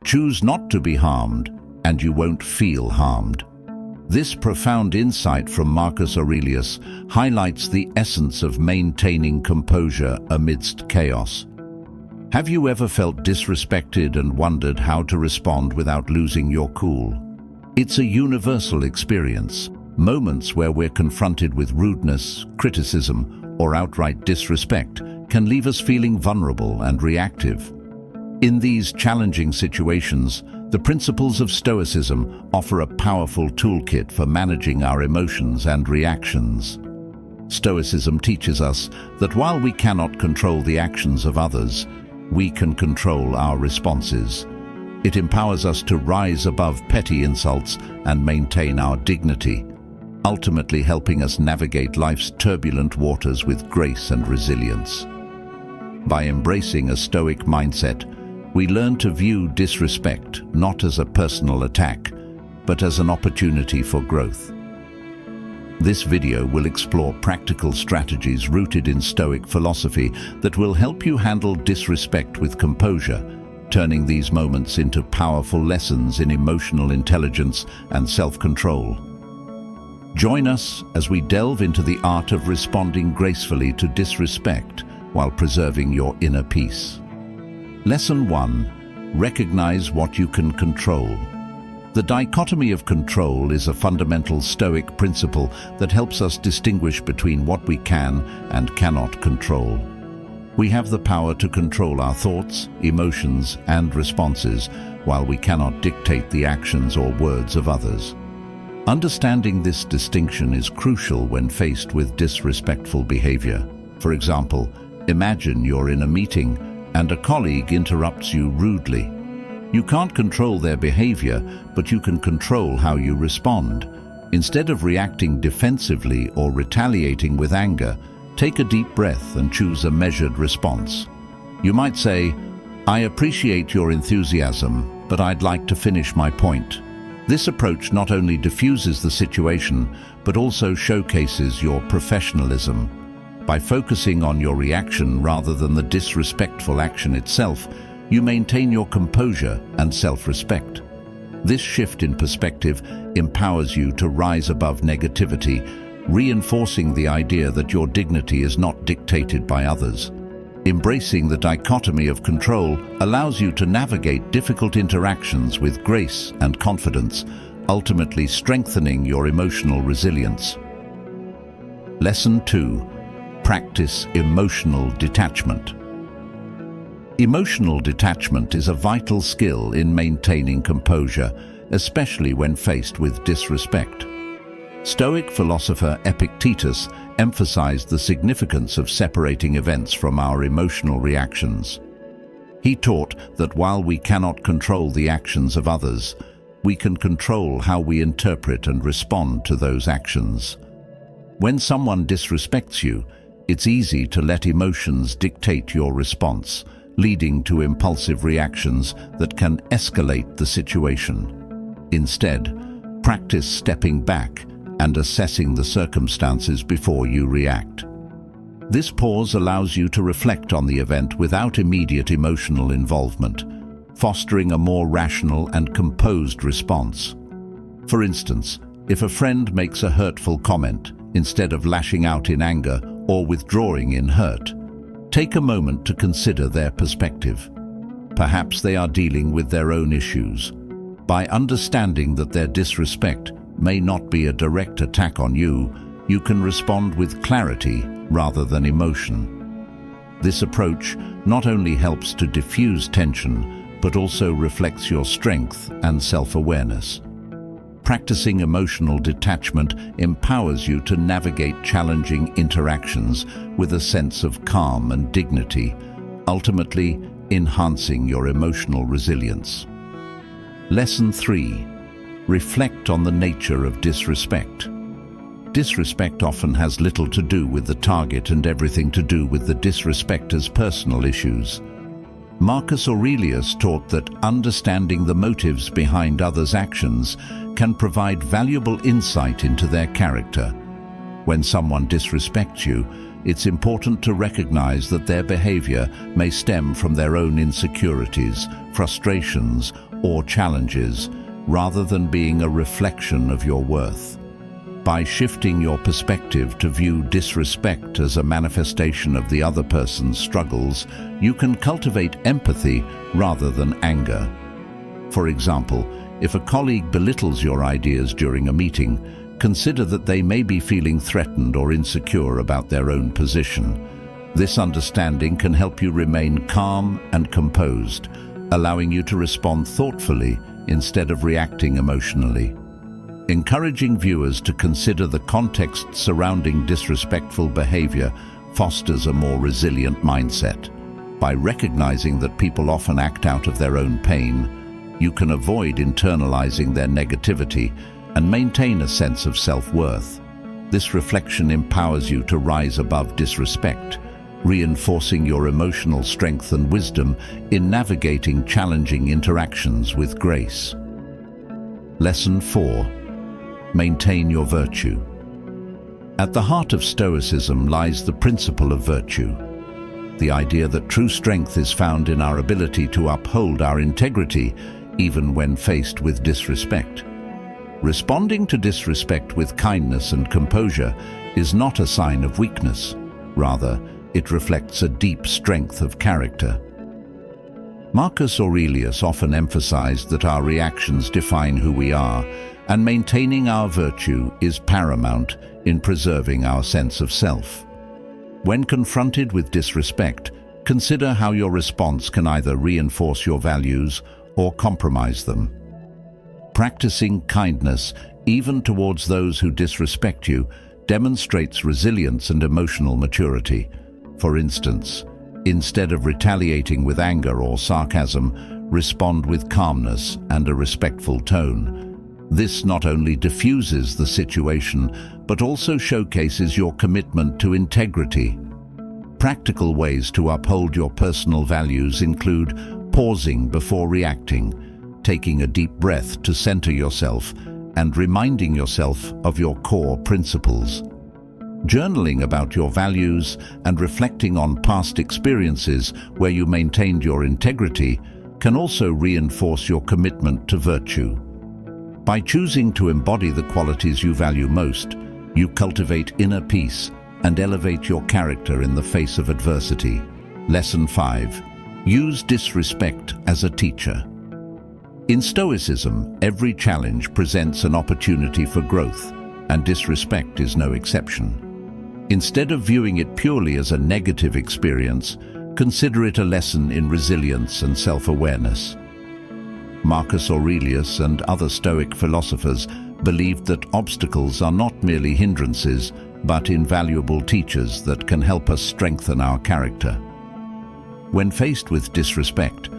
Choose not to be harmed, and you won't feel harmed. This profound insight from Marcus Aurelius highlights the essence of maintaining composure amidst chaos. Have you ever felt disrespected and wondered how to respond without losing your cool? It's a universal experience. Moments where we're confronted with rudeness, criticism, or outright disrespect can leave us feeling vulnerable and reactive. In these challenging situations, the principles of Stoicism offer a powerful toolkit for managing our emotions and reactions. Stoicism teaches us that while we cannot control the actions of others, we can control our responses. It empowers us to rise above petty insults and maintain our dignity, ultimately helping us navigate life's turbulent waters with grace and resilience. By embracing a Stoic mindset, we learn to view disrespect not as a personal attack, but as an opportunity for growth. This video will explore practical strategies rooted in Stoic philosophy that will help you handle disrespect with composure, turning these moments into powerful lessons in emotional intelligence and self-control. Join us as we delve into the art of responding gracefully to disrespect while preserving your inner peace. Lesson 1. Recognize what you can control. The dichotomy of control is a fundamental Stoic principle that helps us distinguish between what we can and cannot control. We have the power to control our thoughts, emotions, and responses, while we cannot dictate the actions or words of others. Understanding this distinction is crucial when faced with disrespectful behavior. For example, imagine you're in a meeting and a colleague interrupts you rudely. You can't control their behavior, but you can control how you respond. Instead of reacting defensively or retaliating with anger, take a deep breath and choose a measured response. You might say, "I appreciate your enthusiasm, but I'd like to finish my point." This approach not only diffuses the situation, but also showcases your professionalism. By focusing on your reaction rather than the disrespectful action itself, you maintain your composure and self-respect. This shift in perspective empowers you to rise above negativity, reinforcing the idea that your dignity is not dictated by others. Embracing the dichotomy of control allows you to navigate difficult interactions with grace and confidence, ultimately strengthening your emotional resilience. Lesson 2. Practice emotional detachment. Emotional detachment is a vital skill in maintaining composure, especially when faced with disrespect. Stoic philosopher Epictetus emphasized the significance of separating events from our emotional reactions. He taught that while we cannot control the actions of others, we can control how we interpret and respond to those actions. When someone disrespects you, it's easy to let emotions dictate your response, leading to impulsive reactions that can escalate the situation. Instead, practice stepping back and assessing the circumstances before you react. This pause allows you to reflect on the event without immediate emotional involvement, fostering a more rational and composed response. For instance, if a friend makes a hurtful comment, instead of lashing out in anger or withdrawing in hurt, take a moment to consider their perspective. Perhaps they are dealing with their own issues. By understanding that their disrespect may not be a direct attack on you, you can respond with clarity rather than emotion. This approach not only helps to diffuse tension, but also reflects your strength and self-awareness. Practicing emotional detachment empowers you to navigate challenging interactions with a sense of calm and dignity, ultimately enhancing your emotional resilience. Lesson 3. Reflect on the nature of disrespect. Disrespect often has little to do with the target and everything to do with the disrespector's personal issues. Marcus Aurelius taught that understanding the motives behind others' actions can provide valuable insight into their character. When someone disrespects you, it's important to recognize that their behavior may stem from their own insecurities, frustrations, or challenges, rather than being a reflection of your worth. By shifting your perspective to view disrespect as a manifestation of the other person's struggles, you can cultivate empathy rather than anger. For example, if a colleague belittles your ideas during a meeting, consider that they may be feeling threatened or insecure about their own position. This understanding can help you remain calm and composed, allowing you to respond thoughtfully instead of reacting emotionally. Encouraging viewers to consider the context surrounding disrespectful behavior fosters a more resilient mindset. By recognizing that people often act out of their own pain, you can avoid internalizing their negativity and maintain a sense of self-worth. This reflection empowers you to rise above disrespect, reinforcing your emotional strength and wisdom in navigating challenging interactions with grace. Lesson 4. Maintain your virtue. At the heart of Stoicism lies the principle of virtue, the idea that true strength is found in our ability to uphold our integrity even when faced with disrespect. Responding to disrespect with kindness and composure is not a sign of weakness. Rather, it reflects a deep strength of character. Marcus Aurelius often emphasized that our reactions define who we are, and maintaining our virtue is paramount in preserving our sense of self. When confronted with disrespect, consider how your response can either reinforce your values or compromise them. Practicing kindness, even towards those who disrespect you, demonstrates resilience and emotional maturity. For instance, instead of retaliating with anger or sarcasm, respond with calmness and a respectful tone. This not only diffuses the situation, but also showcases your commitment to integrity. Practical ways to uphold your personal values include pausing before reacting, taking a deep breath to center yourself, and reminding yourself of your core principles. Journaling about your values and reflecting on past experiences where you maintained your integrity can also reinforce your commitment to virtue. By choosing to embody the qualities you value most, you cultivate inner peace and elevate your character in the face of adversity. Lesson 5. Use disrespect as a teacher. In Stoicism, every challenge presents an opportunity for growth, and disrespect is no exception. Instead of viewing it purely as a negative experience, consider it a lesson in resilience and self-awareness. Marcus Aurelius and other Stoic philosophers believed that obstacles are not merely hindrances, but invaluable teachers that can help us strengthen our character. When faced with disrespect,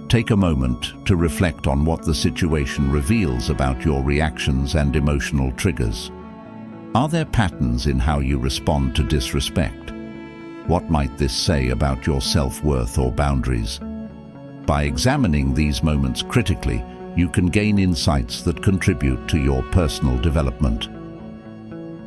take a moment to reflect on what the situation reveals about your reactions and emotional triggers. Are there patterns in how you respond to disrespect? What might this say about your self-worth or boundaries? By examining these moments critically, you can gain insights that contribute to your personal development.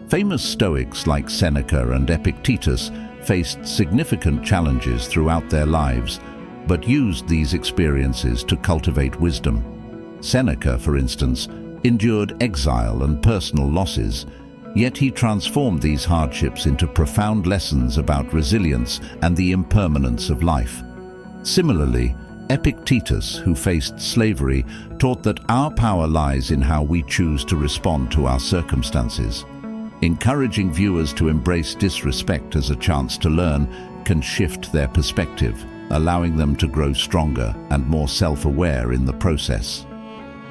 Famous Stoics like Seneca and Epictetus faced significant challenges throughout their lives, but used these experiences to cultivate wisdom. Seneca, for instance, endured exile and personal losses, yet he transformed these hardships into profound lessons about resilience and the impermanence of life. Similarly, Epictetus, who faced slavery, taught that our power lies in how we choose to respond to our circumstances. Encouraging viewers to embrace disrespect as a chance to learn can shift their perspective, allowing them to grow stronger and more self-aware in the process.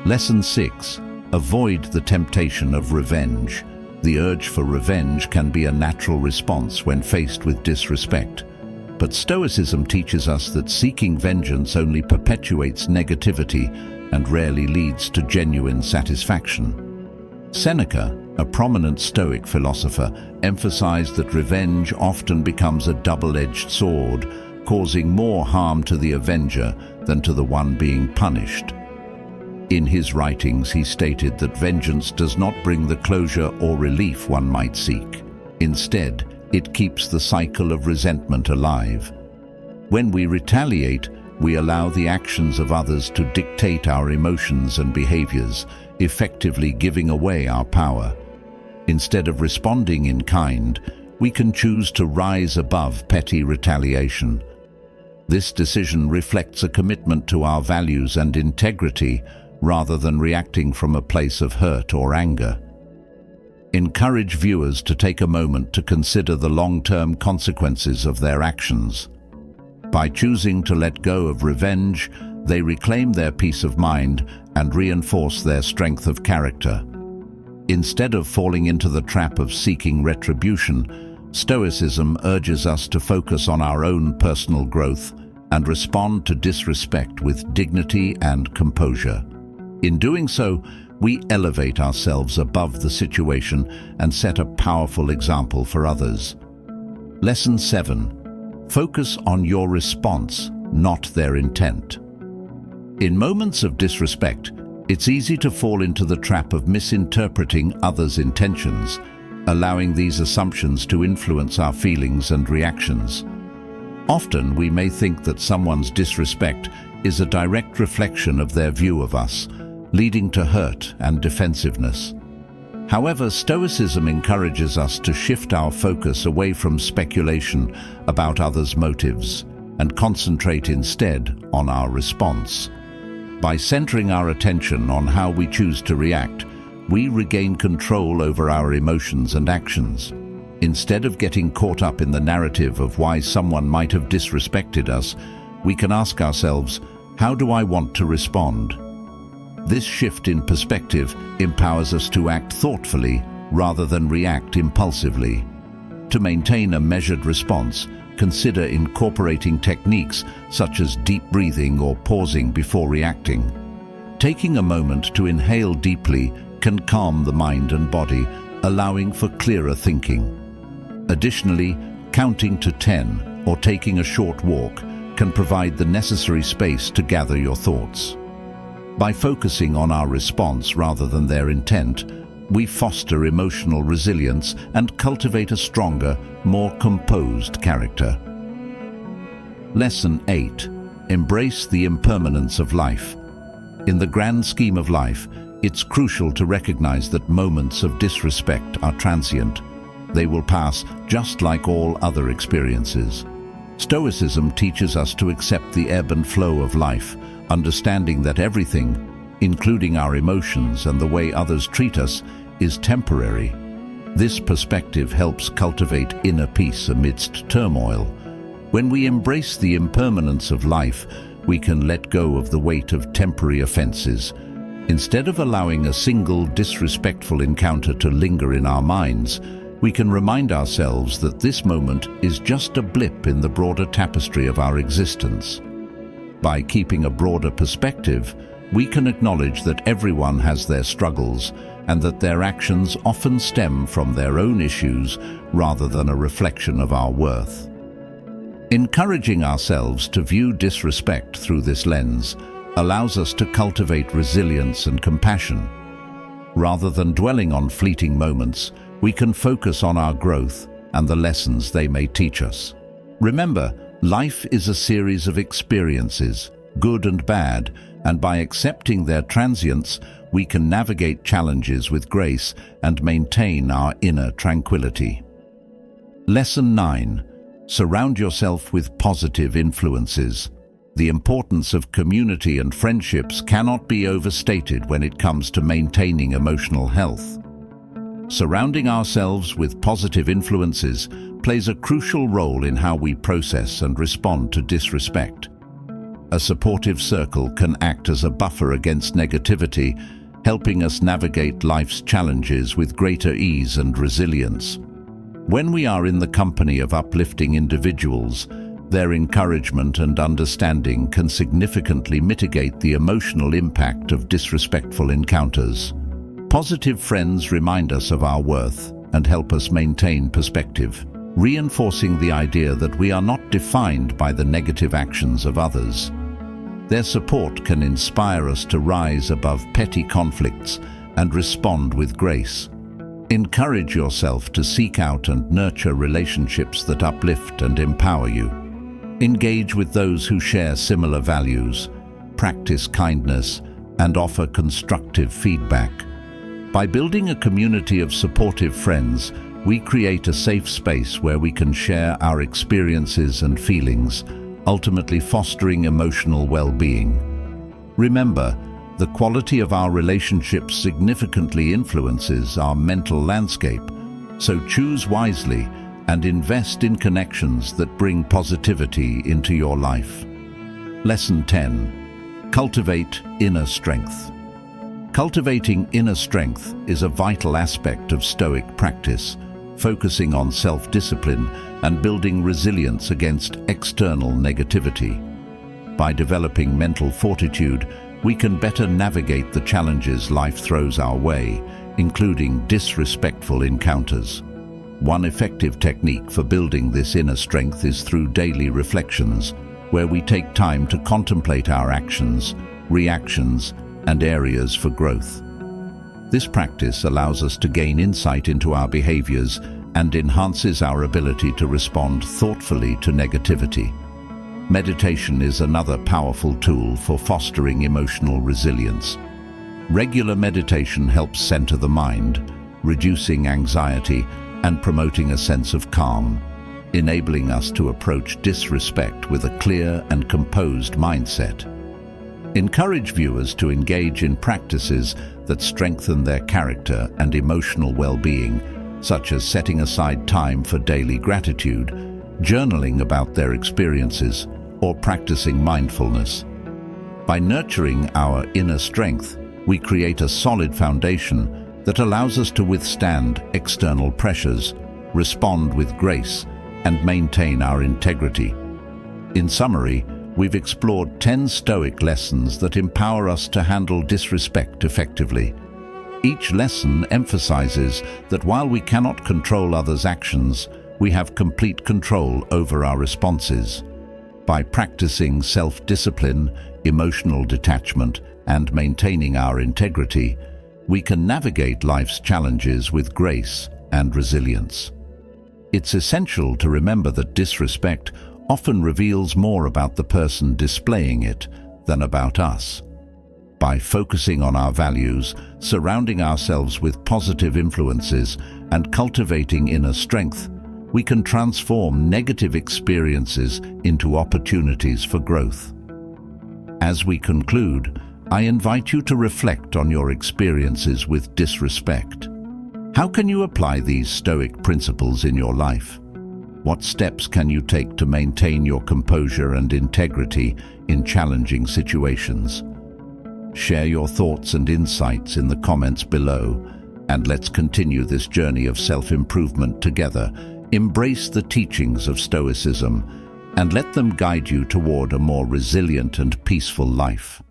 Lesson 6. Avoid the temptation of revenge. The urge for revenge can be a natural response when faced with disrespect. But Stoicism teaches us that seeking vengeance only perpetuates negativity and rarely leads to genuine satisfaction. Seneca, a prominent Stoic philosopher, emphasized that revenge often becomes a double-edged sword, causing more harm to the avenger than to the one being punished. In his writings, he stated that vengeance does not bring the closure or relief one might seek. Instead, it keeps the cycle of resentment alive. When we retaliate, we allow the actions of others to dictate our emotions and behaviors, effectively giving away our power. Instead of responding in kind, we can choose to rise above petty retaliation. This decision reflects a commitment to our values and integrity rather than reacting from a place of hurt or anger. Encourage viewers to take a moment to consider the long-term consequences of their actions. By choosing to let go of revenge, they reclaim their peace of mind and reinforce their strength of character. Instead of falling into the trap of seeking retribution, Stoicism urges us to focus on our own personal growth and respond to disrespect with dignity and composure. In doing so, we elevate ourselves above the situation and set a powerful example for others. Lesson 7. Focus on your response, not their intent. In moments of disrespect, it's easy to fall into the trap of misinterpreting others' intentions, allowing these assumptions to influence our feelings and reactions. Often we may think that someone's disrespect is a direct reflection of their view of us, leading to hurt and defensiveness. However, Stoicism encourages us to shift our focus away from speculation about others' motives and concentrate instead on our response. By centering our attention on how we choose to react, we regain control over our emotions and actions. Instead of getting caught up in the narrative of why someone might have disrespected us, we can ask ourselves, how do I want to respond? This shift in perspective empowers us to act thoughtfully rather than react impulsively. To maintain a measured response, consider incorporating techniques such as deep breathing or pausing before reacting. Taking a moment to inhale deeply can calm the mind and body, allowing for clearer thinking. Additionally, counting to 10 or taking a short walk can provide the necessary space to gather your thoughts. By focusing on our response rather than their intent, we foster emotional resilience and cultivate a stronger, more composed character. Lesson 8. Embrace the impermanence of life. In the grand scheme of life, it's crucial to recognize that moments of disrespect are transient. They will pass just like all other experiences. Stoicism teaches us to accept the ebb and flow of life, understanding that everything, including our emotions and the way others treat us, is temporary. This perspective helps cultivate inner peace amidst turmoil. When we embrace the impermanence of life, we can let go of the weight of temporary offenses. Instead of allowing a single disrespectful encounter to linger in our minds, we can remind ourselves that this moment is just a blip in the broader tapestry of our existence. By keeping a broader perspective, we can acknowledge that everyone has their struggles and that their actions often stem from their own issues rather than a reflection of our worth. Encouraging ourselves to view disrespect through this lens allows us to cultivate resilience and compassion. Rather than dwelling on fleeting moments, we can focus on our growth and the lessons they may teach us. Remember, life is a series of experiences, good and bad, and by accepting their transience, we can navigate challenges with grace and maintain our inner tranquility. Lesson 9. Surround yourself with positive influences. The importance of community and friendships cannot be overstated when it comes to maintaining emotional health. Surrounding ourselves with positive influences plays a crucial role in how we process and respond to disrespect. A supportive circle can act as a buffer against negativity, helping us navigate life's challenges with greater ease and resilience. When we are in the company of uplifting individuals, their encouragement and understanding can significantly mitigate the emotional impact of disrespectful encounters. Positive friends remind us of our worth and help us maintain perspective, reinforcing the idea that we are not defined by the negative actions of others. Their support can inspire us to rise above petty conflicts and respond with grace. Encourage yourself to seek out and nurture relationships that uplift and empower you. Engage with those who share similar values, practice kindness, and offer constructive feedback. By building a community of supportive friends, we create a safe space where we can share our experiences and feelings, ultimately fostering emotional well-being. Remember, the quality of our relationships significantly influences our mental landscape, so choose wisely and invest in connections that bring positivity into your life. Lesson 10. Cultivate inner strength. Cultivating inner strength is a vital aspect of Stoic practice, focusing on self-discipline and building resilience against external negativity. By developing mental fortitude, we can better navigate the challenges life throws our way, including disrespectful encounters. One effective technique for building this inner strength is through daily reflections, where we take time to contemplate our actions, reactions, and areas for growth. This practice allows us to gain insight into our behaviors and enhances our ability to respond thoughtfully to negativity. Meditation is another powerful tool for fostering emotional resilience. Regular meditation helps center the mind, reducing anxiety and promoting a sense of calm, enabling us to approach disrespect with a clear and composed mindset. Encourage viewers to engage in practices that strengthen their character and emotional well-being, such as setting aside time for daily gratitude, journaling about their experiences, or practicing mindfulness. By nurturing our inner strength, we create a solid foundation that allows us to withstand external pressures, respond with grace, and maintain our integrity. In summary, we've explored 10 Stoic lessons that empower us to handle disrespect effectively. Each lesson emphasizes that while we cannot control others' actions, we have complete control over our responses. By practicing self-discipline, emotional detachment, and maintaining our integrity, we can navigate life's challenges with grace and resilience. It's essential to remember that disrespect often reveals more about the person displaying it than about us. By focusing on our values, surrounding ourselves with positive influences, and cultivating inner strength, we can transform negative experiences into opportunities for growth. As we conclude, I invite you to reflect on your experiences with disrespect. How can you apply these Stoic principles in your life? What steps can you take to maintain your composure and integrity in challenging situations? Share your thoughts and insights in the comments below, and let's continue this journey of self-improvement together. Embrace the teachings of Stoicism and let them guide you toward a more resilient and peaceful life.